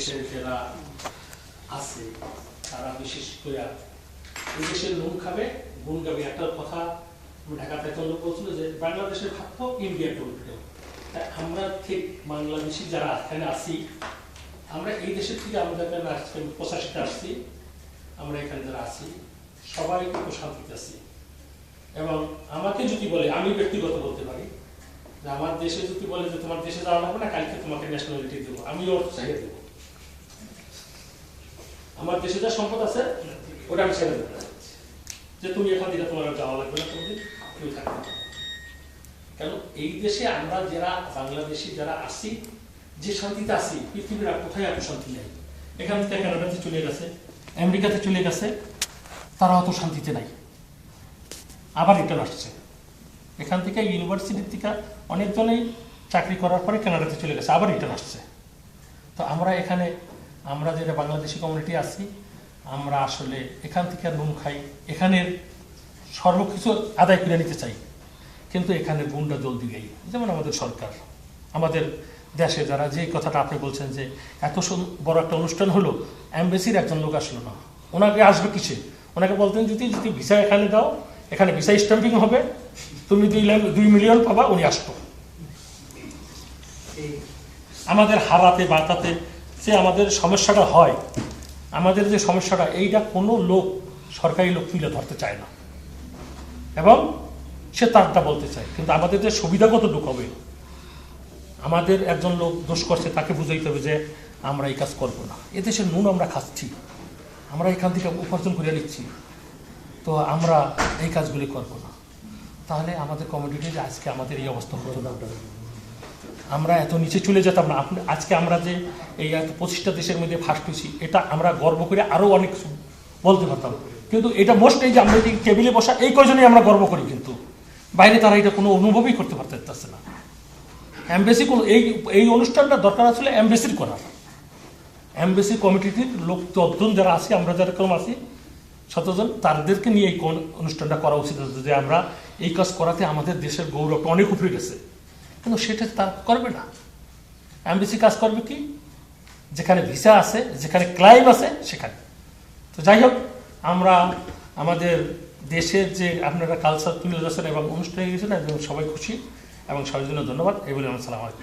দেশের যারা আছে তারা বিশেষ করে এই দেশের নুন খাবে গুণ গাবে। একটা কথা ঢাকাতে একটা লোক বলছিল যে বাংলাদেশের খাদ্য ইন্ডিয়ার উল্টো। তাই আমরা ঠিক বাংলাদেশি যারা এখানে আছি, আমরা এই দেশের থেকে আমাদের 85তে আসছি, আমরা এখানে যারা আছি সবাই খুব শান্তিতে আছি। এবং আমাকে যদি বলে, আমি ব্যক্তিগত বলতে পারি যে আমার দেশে যদি বলে যে তোমার দেশে যাওয়া লাগবে না, কালকে তোমাকে ন্যাশনালিটি দেবো, আমি ওর ছেড়ে দেবো। আমার দেশে যা সম্পদ আছে ওটা আমি ছেড়ে দেবো, যে তুমি এখান থেকে তোমার যাওয়া লাগবে না, তুমি কেউ থাকবে না। কেন এই দেশে আমরা যারা বাংলাদেশি যারা আসি, যে শান্তিতে আসি, পৃথিবীর আর কোথায় এত শান্তি নেই। এখান থেকে কানাডাতে চলে গেছে, আমেরিকাতে চলে গেছে, তারা অত শান্তিতে নাই, আবার রিটার্ন আসছে। এখান থেকে ইউনিভার্সিটির থেকে অনেকজনেই চাকরি করার পরে কানাডাতে চলে গেছে, আবার রিটার্ন আসছে। তো আমরা এখানে, আমরা যেটা বাংলাদেশি কমিউনিটি আছি, আমরা আসলে এখান থেকে নুন খাই, এখানের সর্বকিছু আদায় করে নিতে চাই, কিন্তু এখানে গুণটা জলদি গাই। যেমন আমাদের সরকার, আমাদের দেশে যারা, যে কথাটা আপনি বলছেন যে এত বড় একটা অনুষ্ঠান হলো, অ্যাম্বাসির একজন লোক আসলো না, ওনাকে আসবে কিসে? ওনাকে বলতেন যদি ভিসা এখানে দাও, এখানে ভিসা স্ট্যাম্পিং হবে, তুমি 2 মিলিয়ন পাবা, উনি আসতো। আমাদের হারাতে বাতাতে যে আমাদের সমস্যাটা হয়, আমাদের যে সমস্যাটা, এইটা কোনো লোক, সরকারি লোক তুলে ধরতে চায় না, এবং সে তারটা বলতে চায়। কিন্তু আমাদের যে সুবিধা কতটুকু হবে, আমাদের একজন লোক দোষ করছে, তাকে বুঝাইতে হবে যে আমরা এই কাজ করবো না। এদেশের নুন আমরা খাচ্ছি, আমরা এখান থেকে উপার্জন করে নিচ্ছি, তো আমরা এই কাজগুলি করবো না। তাহলে আমাদের কমিউনিটিতে আজকে আমাদের এই অবস্থা হতো না, আমরা এত নিচে চলে যেতাম না। আজকে আমরা যে এই 25টা দেশের মধ্যে ফার্স্ট হয়েছি, এটা আমরা গর্ব করে আরও অনেক বলতে পারতাম। কিন্তু এটা মোস্ট, এই যে আমরা যে টেবিলে বসা, এই কয়জনই আমরা গর্ব করি, কিন্তু বাইরে তারা এটা কোনো অনুভবই করতে পারতেছে না। অ্যাম্বাসি কোনো এই অনুষ্ঠানটা দরকার আসলে অ্যাম্বাসির করার। অ্যাম্বাসি কমিটির লোক 10 জন যারা আছি, আমরা যেরকম আছি 17 জন, তাদেরকে নিয়ে এই অনুষ্ঠানটা করা উচিত, যে আমরা এই কাজ করাতে আমাদের দেশের গৌরবটা অনেক উপরে গেছে। কিন্তু সেটা তার করবে না। অ্যাম্বাসি কাজ করবে কি? যেখানে ভিসা আছে, যেখানে ক্লাইম আছে, সেখানে। তো যাই হোক, আমরা আমাদের দেশের যে আপনারা কালচার তুলে ধরেছেন এবং অনুষ্ঠানে গেছেন, এবং সবাই খুশি, এবং সবার জন্য ধন্যবাদ। এই বলে আমার সালাম আলাইকুম।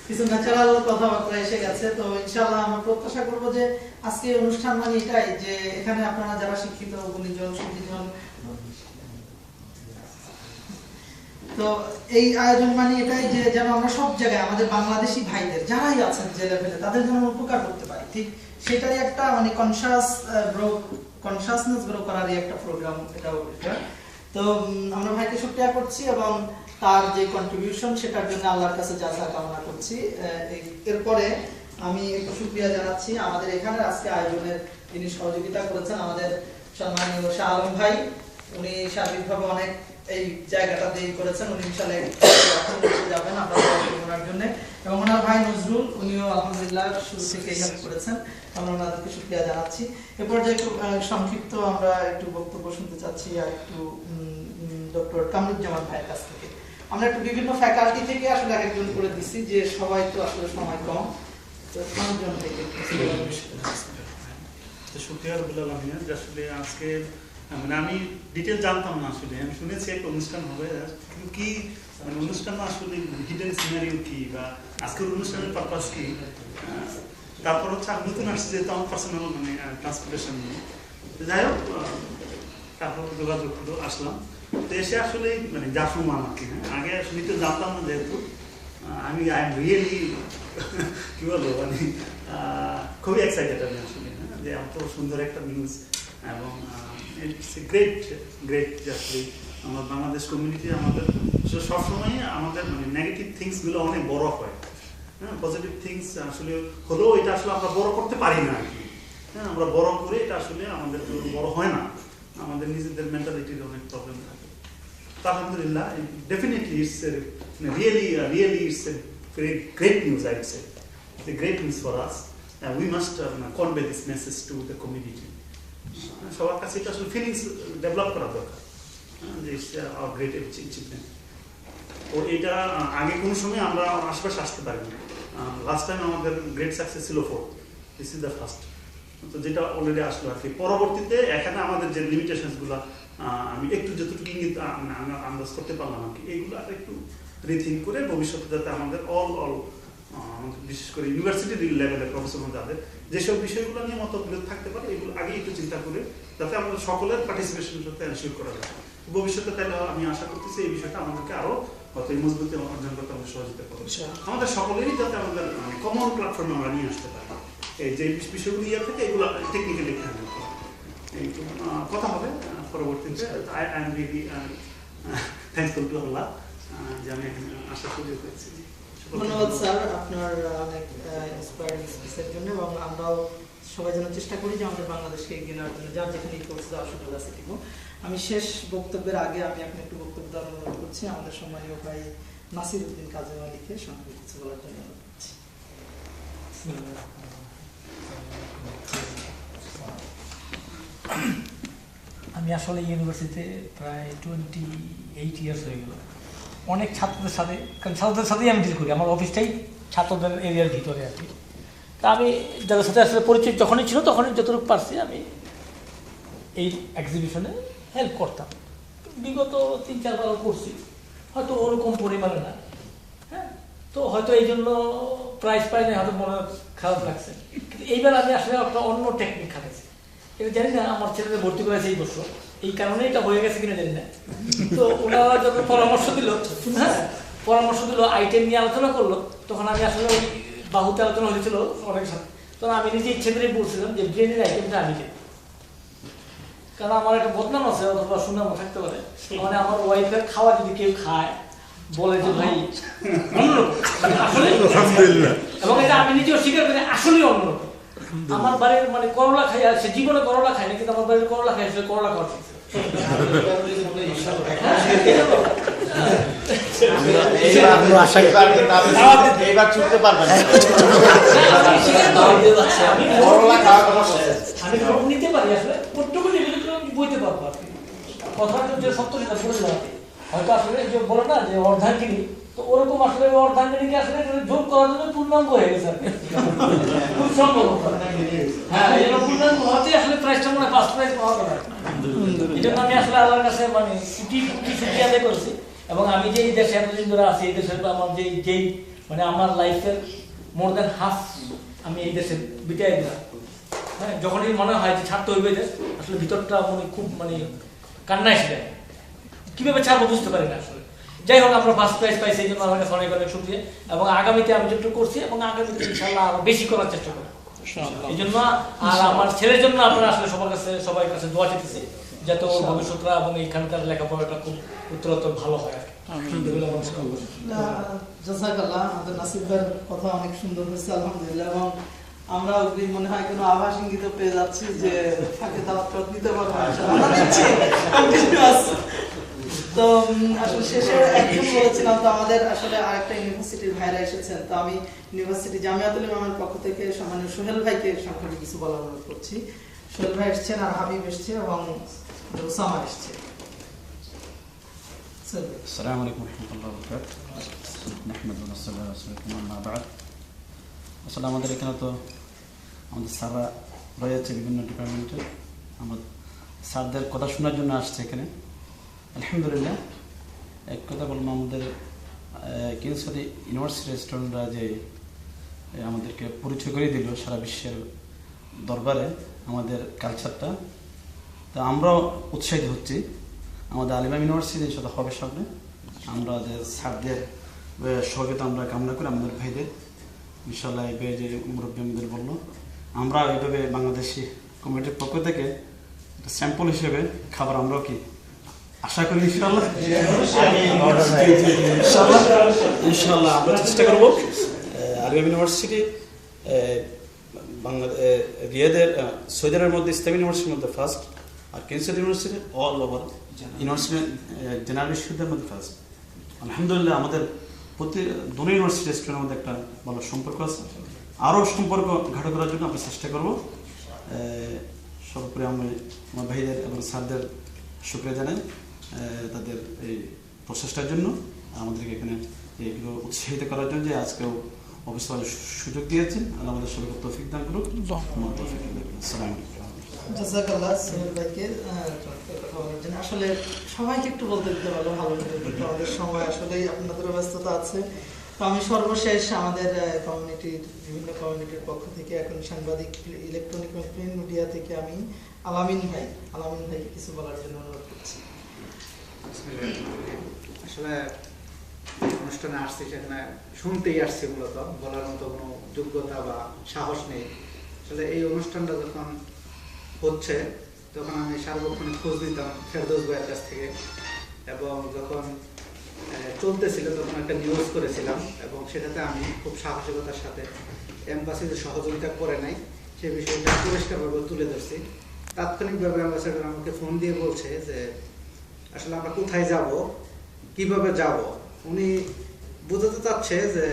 কিছু ন্যাচারাল কথাবার্তা এসে গেছে, তো ইনশাআল্লাহ আমরা প্রত্যাশা করবো যে আজকে অনুষ্ঠান মানে এটাই, যে এখানে আপনারা যারা শিক্ষিত, গুণীজন, সুধীজন, তো এই আয়োজন মানে এটাই যে যেন আমরা সব জায়গায় আমাদের বাংলাদেশি ভাইদের যারাই আছেন যে লেভেলে, তাদের যেন উপকার করতে পারি। ঠিক সেটারই একটা মানে কনসাসনেস গ্রো করারই একটা প্রোগ্রাম এটা। তো আমরা ভাইকে শুকরিয়া করছি, এবং তার যে কন্ট্রিবিউশন, সেটার জন্য আল্লাহর কাছে জাযা কামনা করছি। এরপরে আমি একটু শুকরিয়া জানাচ্ছি আমাদের এখানে আজকে আয়োজনের যিনি সহযোগিতা করেছেন, আমাদের সম্মানীয় শাহ আলম ভাই। উনি সার্বিকভাবে অনেক এই জায়গাটা দিয়ে করেছেন, উনি ইনশাআল্লাহ যাবেন আপনার জন্য। এবং ওনার ভাই নজরুল, উনিও আলহামদুলিল্লাহ শুরু থেকে হেল্প করেছেন, আমরা ওনাদেরকে শুকরিয়া জানাচ্ছি। এরপর যে একটু সংক্ষিপ্ত আমরা একটু বক্তব্য শুনতে চাচ্ছি আর একটু ডক্টর কামরুজ্জামান ভাইয়ের কাছ থেকে। আমরা একটু বিভিন্ন ফ্যাকাল্টি থেকে আসলে একজন করে দিচ্ছি, যে সবাই তো আসলে সময় কম, তো কামরুজ্জামান থেকে শুকরিয়া রবিউল আমিন। আসলে আজকে মানে আমি ডিটেল জানতাম না, আসলে আমি শুনেছি একটা অনুষ্ঠান হবে, কিন্তু কি মানে অনুষ্ঠান আসলে হিডেন সিনারিও কি, বা আজকের অনুষ্ঠানের পারপাস কি। তারপর হচ্ছে আমি নতুন আসছি, যেহেতু আমার পার্সোনাল মানে ট্রান্সপোর্টেশন নিয়ে, যাই হোক তারপর যোগাযোগ হলো, আসলাম। তো এসে আসলে মানে যা সমান আর কি, আগে আসলে তো জানতাম না, যেহেতু আমি আই এম রিয়েলি কি বলবো, মানে খুবই এক্সাইটেড আমি আসলে, যে এত সুন্দর একটা নিউজ। এবং ইটস এ গ্রেট আসলে আমার বাংলাদেশ কমিউনিটি, আমাদের সবসময় আমাদের মানে নেগেটিভ থিংসগুলো অনেক বড় হয়, হ্যাঁ, পজিটিভ থিংস আসলে হলেও এটা আসলে আমরা বড় করতে পারি না আর কি, হ্যাঁ, আমরা বড় করে এটা আসলে আমাদের বড় হয় না, আমাদের নিজেদের মেন্টালিটির অনেক প্রবলেম থাকে। আলহামদুলিল্লাহ, definitely it's really it's a very great news, I would say. It's a great news for us, and we must convey this message to the community. সবার কাছে এটা আসলে ফিলিংস ডেভেলপ করা দরকার, যে ইটস আওয়ার গ্রেট অ্যাচিভমেন্ট। ও এটা আগে কোনো সময় আমরা আশেপাশে আসতে পারি না, লাস্ট টাইম আমাদের গ্রেট সাকসেস ছিল 4, দিস ইজ দ্য ফার্স্ট। তো যেটা অলরেডি আসলো আর কি। পরবর্তীতে এখানে আমাদের যে লিমিটেশনসগুলো আমি একটু যতটুকু ইঙ্গিত আন্দাজ করতে পারলাম আর কি, এইগুলো একটু রিথিঙ্ক করে ভবিষ্যতে যাতে আমাদের আমাদের বিশেষ করে ইউনিভার্সিটি লেভেলের প্রফেসর যাদের যেসব বিষয়গুলো নিয়ে মতবিরোধ থাকতে পারে এগুলো আগে একটু চিন্তা করে যাতে আমাদের সকলের পার্টিসিপেশন সাথে এনশিওর করা যায় ভবিষ্যতে। তাহলে আমি আশা করতেছি এই বিষয়টা আমাদেরকে আরো হয়তো এই মজবুতি অর্জন করতে আমাদের সহযোগিতা করবে, আমাদের সকলেরই যাতে আমাদের কমন প্ল্যাটফর্মে আমরা নিয়ে আসতে পারি এই যে বিষয়গুলো থেকে এগুলো টেকনিক্যালি হ্যান্ডেল করা। কথা হবে পরবর্তীতে। I am really thankful to আল্লাহ যে আমি এখানে আসার সুযোগ পেয়েছি। ধন্যবাদ স্যার আপনার অনেক ইন্সপায়ারিং স্পিচের জন্য, এবং আমরাও সবাই যেন চেষ্টা করি যে আমাদের বাংলাদেশকে এগিয়ে নেওয়ার জন্য যার যেখানে কোর্স দেওয়ার সুযোগ আছে ঠিক। আমি শেষ বক্তব্যের আগে আমি এখন একটু বক্তব্য দেওয়ার অনুরোধ করছি আমাদের সম্মানীয় ভাই নাসির উদ্দিন কাজী মালিককে সঙ্গে কিছু বলার জন্য অনুরোধ করছি। আমি আসলে ইউনিভার্সিটিতে প্রায় 28 ইয়ার্স হয়ে গেল। অনেক ছাত্রদের সাথে, কারণ ছাত্রদের সাথেই আমি ডিল করি, আমার অফিসটাই ছাত্রদের এরিয়ার ভিতরে আর কি। তা আমি যাদের সাথে আসলে পরিচয় যখনই ছিল তখনই যতটুকু পারছি আমি এই এক্সিবিশনে হেল্প করতাম। বিগত 3-4 বার করছি, হয়তো ওরকম পরিমাণে না, হ্যাঁ। তো হয়তো এই জন্য প্রাইজ পাই না, হয়তো মনে খারাপ লাগছে। কিন্তু এইবার আমি আসলে একটা অন্য টেকনিক খাটাইছি, এটা জানি না আমার ছেলেদের ভর্তি করেছে এই বছর, এই কারণে এটা হয়ে গেছে কিনা জানি না। তো ওনারা যখন পরামর্শ দিল, হ্যাঁ পরামর্শ দিল, আইটেম নিয়ে আলোচনা করলো, তখন আমি আসলে ওই বাহুতে আলোচনা হয়েছিল অনেক সাথে, তখন আমি নিজে ইচ্ছে করে বলছিলাম যে ব্রেনের আইটেমটা আমি দিই, কারণ আমার একটা বদনাম আছে অথবা সুনাম থাকতে পারে, মানে আমার ওয়াইফের খাওয়া যদি কেউ খায় বলে যে ভাই অন্যরকম, আসলে এবং এটা আমি নিজেও স্বীকার করি আসলেই অন্যরকম। আমার বাড়ির মানে করলা খাই, আর সে জীবনে করলা খায় না, কিন্তু আমার বাড়ির করলা খাই, সে করলা খাওয়া শিখছে। আমি নিতে পারি আসলে বইতে পারবো আর কি, কথাটা যে সত্য সেটা বললাম। হয়তো আসলে যে বলে না যে অর্ধাঙ্গিনী, তো ওরকম আসলে অর্ধাঙ্গিনীকে আসলে যোগ করার জন্য পূর্ণাঙ্গ হয়ে গেছে আর কি, খুব সম্ভব। হ্যাঁ এই জন্য পূর্ণাঙ্গ হতে আসলে প্রাইসটা মনে হয় ফার্স্ট প্রাইজ পাওয়া যাবে। এই জন্য আমি আসলে আল্লাহর কাছে মানে ছুটি আদায় করেছি। এবং আমি যে এই দেশে এতদিন ধরে আছি, এই দেশের আমার যেই মানে আমার লাইফের মোর দ্যান হাফ আমি এই দেশে বিটাই দিলাম। হ্যাঁ যখনই মনে হয় যে ছাড়তে হইবে দেশ, আসলে ভিতরটা মানে খুব মানে কান্না এসে যায়, কিভাবে ছাড়বো বুঝতে পারি না আসলে। যাই হোক আমরা ফার্স্ট প্রাইজ পাইছি, এই জন্য আমার কাছে অনেক অনেক শুকরিয়া। এবং আগামীতে আমি যেটুকু করছি এবং আগামীতে ইনশাআল্লাহ আরো বেশি করার চেষ্টা করব এই জন্য। আর আমার ছেলের জন্য আপনারা আসলে সবার কাছে দোয়া চাইতেছি যাতে ওর ভবিষ্যৎটা এবং এইখানকার লেখাপড়াটা খুব উত্তরোত্তর ভালো হয়। জাযাকাল্লাহ, আমাদের নাসির ভাইয়ের কথা অনেক সুন্দর হয়েছে আলহামদুলিল্লাহ। এবং আমরা মনে হয় কোনো আভাস ইঙ্গিত পেয়ে যাচ্ছি যে ফাঁকে দাওয়াত নিতে পারবো তো আসলে শেষে একজন বলেছিলাম, তো আমাদের আসলে আরেকটা ইউনিভার্সিটির ভাইরা এসেছেন, তো আমি ইউনিভার্সিটি জামিয়াতুল ইমামের পক্ষ থেকে সম্মানীয় সোহেল ভাইকে সংক্ষেপে কিছু বলার অনুরোধ করছি। সোহেল ভাই এসছেন, আর হাবিব এসছে এবং ওসামা এসছে। আসসালামু আলাইকুম ওয়া রাহমাতুল্লাহি ওয়া বারাকাতুহু। নাহমাদুহু ওয়া নাসতাঈনুহু ওয়া নাস্তাগফিরুহু আম্মা বা'দ। আসলে আমাদের এখানে তো আমাদের স্যাররা রয়েছে বিভিন্ন ডিপার্টমেন্টে, আমরা স্যারদের কথা শোনার জন্য আসছে এখানে। আলহামদুলিল্লাহ, এক কথা বললাম, আমাদের কিংসফোর্ড ইউনিভার্সিটি স্টুডেন্টরা যে আমাদেরকে পরিচয় করে দিল সারা বিশ্বের দরবারে আমাদের কালচারটা, তা আমরাও উৎসাহিত হচ্ছি। আমাদের আল ইমাম ইউনিভার্সিটির সাথে হবে সামনে, আমরা যে স্যারদের সহযোগিতা আমরা কামনা করি, আমাদের ভাইদের ইনশাআল্লাহ। এইভাবে যে মুরব্বী আমাদের বললো, আমরা এইভাবে বাংলাদেশি কমিটির পক্ষ থেকে একটা স্যাম্পল হিসেবে খাবার আমরাও কি আশা করি ইনশাআল্লাহ ইনশাআল্লাহ আমরা চেষ্টা করবো। আল ইমাম ইউনিভার্সিটি রিয়াদের সৌদি আরবের মধ্যে, ইসলামী ইউনিভার্সিটির মধ্যে ফার্স্ট, আর Kingsford university all over university general স্টুডেন্টদের মধ্যে ফার্স্ট। আলহামদুলিল্লাহ, আমাদের দুটো ইউনিভার্সিটি স্টুডেন্টের মধ্যে একটা ভালো সম্পর্ক আছে, আরও সম্পর্ক ঘাটো করার জন্য আমরা চেষ্টা করবো। সর্বোপরি আমি আমার ভাইদের এবং স্যারদের শুকরিয়া জানাই তাদের এই প্রচেষ্টার জন্য, আমাদেরকে এখানে এইগুলো উৎসাহিত করার জন্য, যে আজকেও অফিসার সুযোগ দিয়েছেন। আল্লাহ আমাদের সবাইকে তৌফিক দান করুক। আসসালামু আলাইকুম। জাযাকাল্লাহ সোহেল ভাইকে কথা বলার জন্য। আসলে সবাইকে একটু বলতে দিতে পারলো ভালো করে, কিন্তু আমাদের সময় আসলেই আপনাদেরও ব্যস্ততা আছে। তো আমি সর্বশেষ আমাদের কমিউনিটির বিভিন্ন কমিউনিটির পক্ষ থেকে, এখন সাংবাদিক ইলেকট্রনিক প্রিন্ট মিডিয়া থেকে আমি আলামিন ভাইকে কিছু বলার জন্য অনুরোধ করছি। আসলে অনুষ্ঠানে আসছি সেখানে শুনতেই আসছি, মূলত বলার মতো কোনো যোগ্যতা বা সাহস নেই। আসলে এই অনুষ্ঠানটা যখন হচ্ছে তখন আমি সার্বক্ষণিক খোঁজ নিতাম ফেরদৌস ভাইয়ের কাছ থেকে, এবং যখন চলতেছিল তখন একটা নিউজ করেছিলাম, এবং সেটাতে আমি খুব সাহসিকতার সাথে এম্বাসি যে সহযোগিতা করে নাই সে বিষয়টা পরিষ্কারভাবে তুলে ধরছি। তাৎক্ষণিকভাবে অ্যাম্বাসেডর আমাকে ফোন দিয়ে বলছে যে আসলে আমরা কোথায় যাব, কিভাবে যাব। উনি বোঝাতে চাচ্ছে যে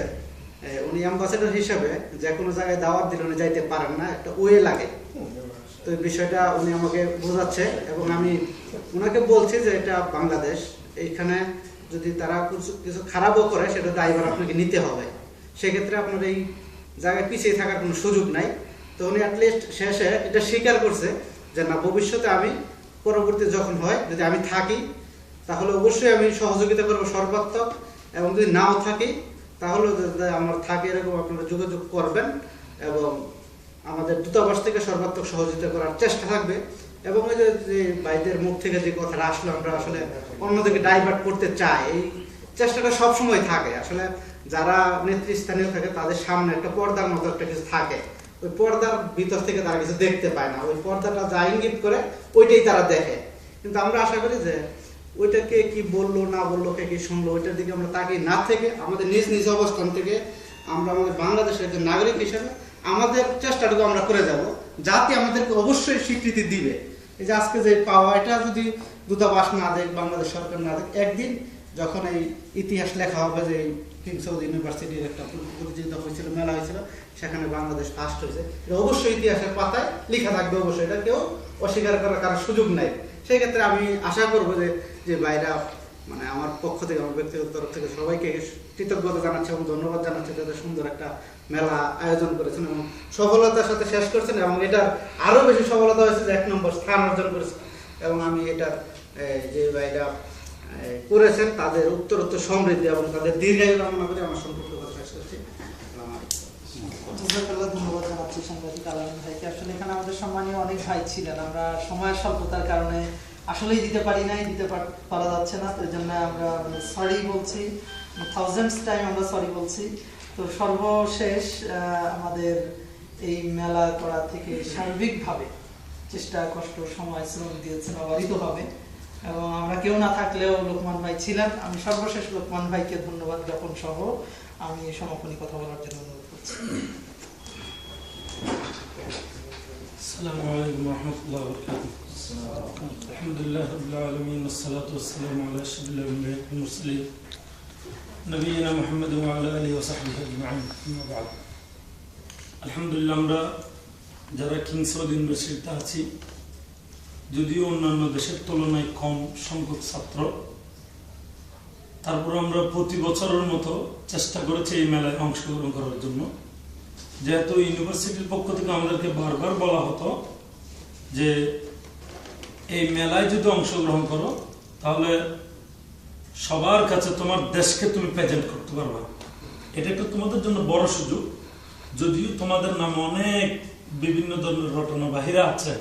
উনি অ্যাম্বাসেডর হিসেবে যে কোনো জায়গায় দাওয়াত দিলে উনি যাইতে পারেন না, একটা ওয়ে লাগে। তো এই বিষয়টা উনি আমাকে বোঝাচ্ছে, এবং আমি ওনাকে বলছি যে এটা বাংলাদেশ, এইখানে যদি তারা কিছু খারাপও করে সেটা দায়ভার আপনাকে নিতে হবে, সেক্ষেত্রে আপনার এই জায়গায় পিছিয়ে থাকার কোনো সুযোগ নাই। তো উনি অ্যাটলিস্ট শেষে এটা স্বীকার করছে যে না, ভবিষ্যতে আমি পরবর্তী যখন হয় যদি আমি থাকি তাহলে অবশ্যই আমি সহযোগিতা করবো সর্বাত্মক, এবং যদি নাও থাকি তাহলে আমার থাকে এরকম আপনারা যোগাযোগ করবেন, এবং আমাদের দূতাবাস থেকে সর্বাত্মক সহযোগিতা করার চেষ্টা থাকবে। এবং এই যে ভাইদের মুখ থেকে যে কথাটা আসলে আমরা আসলে অন্যদিকে ডাইভার্ট করতে চাই, এই চেষ্টাটা সবসময় থাকে। আসলে যারা নেতৃস্থানীয় থাকে তাদের সামনে একটা পর্দার মতো একটা কিছু থাকে, ওই পর্দার ভিতর থেকে তারা কিছু দেখতে পায় না, ওই পর্দাটা যা ইঙ্গিত করে ওইটাই তারা দেখে। কিন্তু আমরা আশা করি যে ওইটাকে কি বললো না বললো, কে কি শুনলো, ওইটার দিকে আমরা তাকিয়ে না থেকে আমাদের নিজ নিজ অবস্থান থেকে আমরা আমাদের বাংলাদেশের একজন নাগরিক হিসেবে আমাদের চেষ্টাটুকু আমরা করে যাব, যাতে আমাদেরকে অবশ্যই স্বীকৃতি দিবে। এই যে আজকে যে পাওয়া, এটা যদি দূতাবাস না দেখ, বাংলাদেশ সরকার না দেখ, একদিন যখন এই ইতিহাস লেখা হবে যে কিং সৌদ ইউনিভার্সিটির একটা প্রতিযোগিতা হয়েছিল, মেলা হয়েছিল, সেখানে বাংলাদেশ ফার্স্ট হয়েছে, এটা অবশ্যই ইতিহাসের পাতায় লেখা থাকবে, অবশ্যই এটা কেউ অস্বীকার করার কারো সুযোগ নাই। সেই ক্ষেত্রে আমি আশা করবো যে ভাইরা, মানে আমার পক্ষ থেকে, আমার ব্যক্তিগত তরফ থেকে সবাইকে কৃতজ্ঞতা জানাচ্ছি এবং ধন্যবাদ জানাচ্ছি, যাদের সুন্দর একটা মেলা আয়োজন করেছেন এবং সফলতার সাথে শেষ করেছেন, এবং এটার আরো বেশি সফলতা হয়েছে যে 1 নম্বর স্থান অর্জন করেছেন। এবং আমি এটার যে ভাইরা করেছেন তাদের উত্তরোত্তর সমৃদ্ধি এবং তাদের দীর্ঘায়ু কামনা করে আমার সম্পর্ক কথা শেষ করছি। ধন্যবাদ জানাচ্ছি সাংবাদিক আলামিন ভাইকে। আসলে এখানে আমাদের সম্মানীয় অনেক ভাই ছিলেন, আমরা সময়ের স্বল্পতার কারণে আসলেই দিতে পারি নাই, দিতে পারা যাচ্ছে না, তো এই জন্য আমরা সরি বলছি, থাউজেন্ডস টাইম আমরা সরি বলছি। তো সর্বশেষ আমাদের এই মেলা করা থেকে সার্বিকভাবে চেষ্টা, কষ্ট, সময়, শ্রম দিয়েছেন অবারিতভাবে, এবং আমরা কেউ না থাকলেও লোকমান ভাই ছিলেন। আমি সর্বশেষ লোকমান ভাইকে ধন্যবাদ জ্ঞাপন সহ আমি সমাপনী কথা বলার জন্য অনুরোধ করছি। আসসালামু আলাইকুম ওয়া রাহমাতুল্লাহি ওয়া বারাকাতুহু। আলহামদুলিল্লাহি রাব্বিল আলামিন ওয়াসসালাতু ওয়াসসালামু আলা আশরাফিল আমবিয়া ওয়াল মুরসালিন নবিয়িনা মুহাম্মদ ওয়া আলা আলিহি ওয়া সাহবিহি আজমাইন। আম্মা বা'দ। আলহামদুলিল্লাহ, আমরা যারা কিং সৌদ ইউনিভার্সিটিতে আছি, যদিও অন্যান্য দেশের তুলনায় কম সংখ্যক ছাত্র, তারপর আমরা প্রতি বছরের মতো চেষ্টা করেছি এই মেলায় অংশগ্রহণ করার জন্য। যেহেতু ইউনিভার্সিটির পক্ষ থেকে আমাদেরকে বারবার বলা হতো যে এই মেলায় যদি অংশগ্রহণ করো তাহলে সবার কাছে তোমার দেশকে তুমি প্রেজেন্ট করতে পারবা, এটা একটা তোমাদের জন্য বড় সুযোগ। যদিও তোমাদের নামে অনেক বিভিন্ন ধরনের রটনা বাহিরা আছে,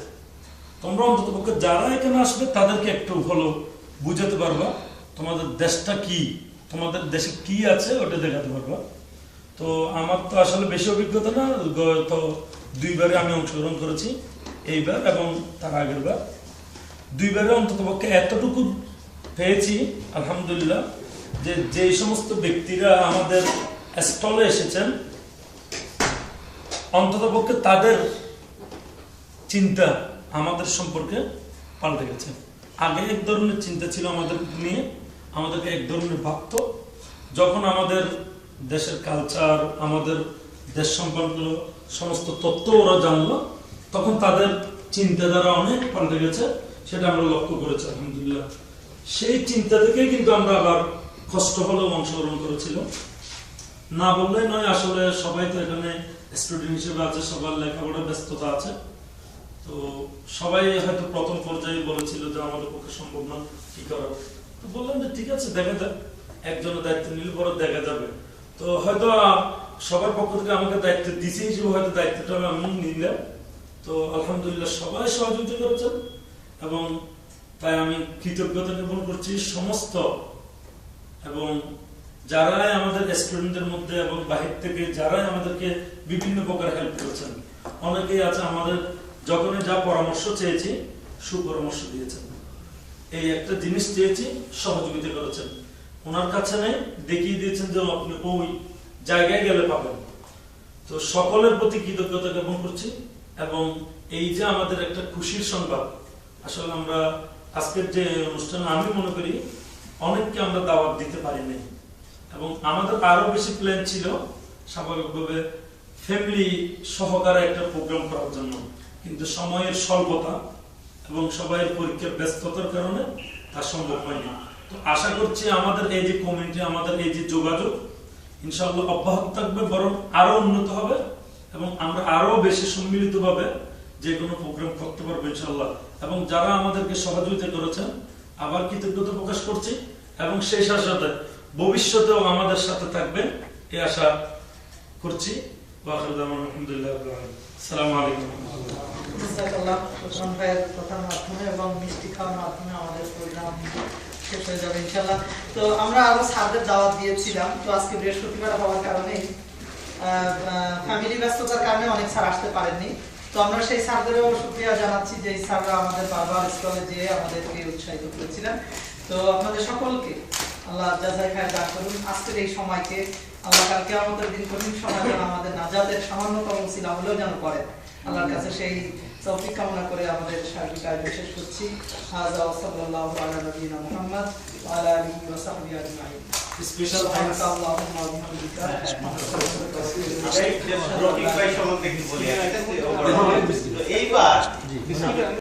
তোমরা অন্তত পক্ষে যারা এখানে আসবে তাদেরকে একটু হলো বুঝাতে পারবা তোমাদের দেশটা কি, তোমাদের দেশে কি আছে ওটা দেখাতে পারবা। তো আমার তো আসলে বেশি অভিজ্ঞতা না, গত 2 বারে আমি অংশগ্রহণ করেছি, এইবার এবং তার আগের বার 2 বারে অন্তত পক্ষে এতটুকু পেয়েছি আলহামদুলিল্লাহ, যে যেই সমস্ত ব্যক্তিরা আমাদের স্টলে এসেছেন অন্তত পক্ষে তাদের চিন্তা আমাদের সম্পর্কে পাল্টে গেছে। আগে এক ধরনের চিন্তা ছিল আমাদের নিয়ে, আমাদেরকে এক ধরনের ভাবত। যখন আমাদের দেশের কালচার, আমাদের দেশ সম্পর্কে সমস্ত তথ্য ওরা জানলো, তখন তাদের চিন্তাধারা অনেক পাল্টে গেছে, সেটা আমরা লক্ষ্য করেছি আলহামদুলিল্লাহ। সেই চিন্তা থেকে কিন্তু আমরা আবার কষ্ট হলেও অংশগ্রহণ করেছিলাম। না বললেই নয়, আসলে সবাই তো এখানে স্টুডেন্ট হিসেবে আছে, সবার লেখাপড়ার ব্যস্ততা আছে। তো সবাই হয়তো প্রথম পর্যায়ে বলেছিল যে আমাদের পক্ষে সম্ভব না, কি করার। তো বললাম যে ঠিক আছে, দেখা যাক, একজনের দায়িত্ব নিলে পরে দেখা যাবে। তো হয়তো সবার পক্ষ থেকে আমাকে দায়িত্ব দিছে হিসেবে হয়তো দায়িত্বটা আমি নিলাম। তো আলহামদুলিল্লাহ সবাই সহযোগিতা করেছেন এবং তাই আমি কৃতজ্ঞতা জ্ঞাপন করছি সমস্ত, এবং যারাই আমাদের স্টুডেন্টদের মধ্যে এবং বাহির থেকে যারাই আমাদেরকে বিভিন্ন প্রকার হেল্প করেছেন। অনেকেই আছে আমাদের যখনই যা পরামর্শ চেয়েছি সুপরামর্শ দিয়েছেন, এই একটা জিনিস চেয়েছি সহযোগিতা করেছেন, ওনার কাছে নেই দেখিয়ে দিয়েছেন যে আপনি ওই জায়গায় গেলে পাবেন। তো সকলের প্রতি কৃতজ্ঞতা জ্ঞাপন করছি। এবং এই যে আমাদের একটা খুশির সংবাদ, আসলে আমরা আজকের যে অনুষ্ঠানে আমি মনে করি অনেককে আমরা দাওয়াত দিতে পারিনি, এবং আমাদের আরো বেশি প্ল্যান ছিল স্বাভাবিকভাবে ফ্যামিলি সহকারে একটা প্রোগ্রাম করার জন্য, কিন্তু সময়ের স্বল্পতা এবং সবাই পরীক্ষার ব্যস্ততার কারণে তা সম্ভব হয়নি। তো আশা করছি আমাদের এই যে কমিউনিটি, আমাদের এই যে যোগাযোগ ইনশাআল্লাহ অব্যাহত থাকবে, বরং আরো উন্নত হবে এবং আমরা আরো বেশি সম্মিলিতভাবে যে কোনো প্রোগ্রাম করতে পারবো ইনশাআল্লাহ। এবং যারা আমাদেরকে সহযোগিতা করেছেন আবার কৃতজ্ঞতা প্রকাশ করছি, এবং সেই সাথে সাথে ভবিষ্যতেও আমাদের সাথে থাকবে এই আশা করছি। আলহামদুলিল্লাহ, আসসালামু আলাইকুম। জাযাকাল্লাহ ওসমান ভাইয়ের কথার মাধ্যমে এবং মিষ্টি খাওয়ার মাধ্যমে আমাদের প্রোগ্রাম শেষ হয়ে যাবে ইনশাআল্লাহ। তো আমরা আরো স্যারদের দাওয়াত দিয়েছিলাম, তো আজকে বৃহস্পতিবার হওয়ার কারণে ফ্যামিলি ব্যস্ততার কারণে অনেক স্যার আসতে পারেননি। তো আমরা সেই স্যারদেরও শুকরিয়া জানাচ্ছি যে এই স্যাররা আমাদের বারবার স্কুলে যেয়ে আমাদেরকে উৎসাহিত করেছিলেন। তো আপনাদের সকলকে আল্লাহ জাযায়ে খায়ের দান করুন। আজকের এই সময়কে আল্লাহ কালকে আমাদের দিন কঠিন সময় যেন আমাদের নাজাতের সামান্যতম উসিলা হলেও যেন করেন, আল্লাহর কাছে সেই তৌফিক কামনা করে আমাদের সার্বিক আয়োজন শেষ করছি। হাযা ওয়া সাল্লাল্লাহু আলা নবিয়িনা মুহাম্মদ ওয়া আলা আলিহি ওয়া সাহবিহি আজমাইন। স্পেশাল থ্যাঙ্কস আল্লাহুম্মা ওয়া বিহামদিকা রকিব ভাই সম্বন্ধে একটু বলি। এইবার